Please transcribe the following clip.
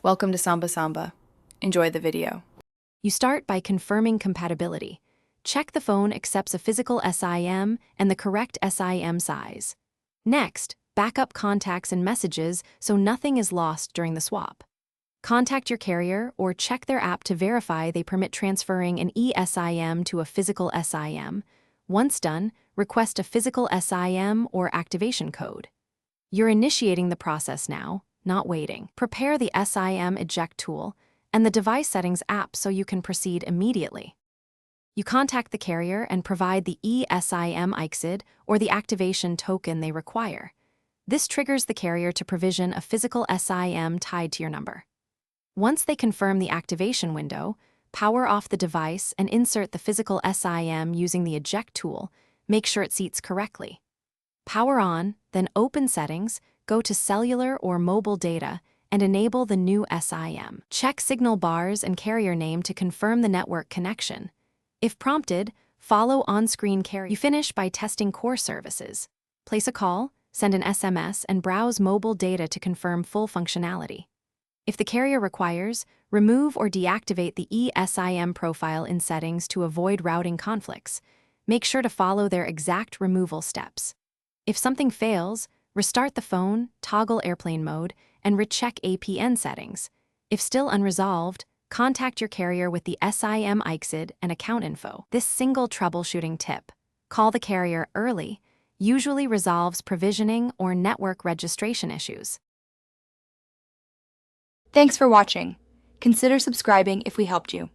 Welcome to Samba Samba. Enjoy the video. You start by confirming compatibility. Check the phone accepts a physical SIM and the correct SIM size. Next, backup contacts and messages so nothing is lost during the swap. Contact your carrier or check their app to verify they permit transferring an eSIM to a physical SIM. Once done, request a physical SIM or activation code. You're initiating the process now, not waiting. Prepare the SIM eject tool and the device settings app so you can proceed immediately. You contact the carrier and provide the eSIM ICSID or the activation token they require. This triggers the carrier to provision a physical SIM tied to your number. Once they confirm the activation window, power off the device and insert the physical SIM using the eject tool. Make sure it seats correctly. Power on, then open Settings, go to Cellular or Mobile Data, and enable the new SIM. Check signal bars and carrier name to confirm the network connection. If prompted, follow on-screen carrier. You finish by testing core services. Place a call, send an SMS, and browse mobile data to confirm full functionality. If the carrier requires, remove or deactivate the eSIM profile in settings to avoid routing conflicts. Make sure to follow their exact removal steps. If something fails, restart the phone, toggle airplane mode, and recheck APN settings. If still unresolved, contact your carrier with the SIM ICSID and account info. This single troubleshooting tip, call the carrier early, usually resolves provisioning or network registration issues. Thanks for watching. Consider subscribing if we helped you.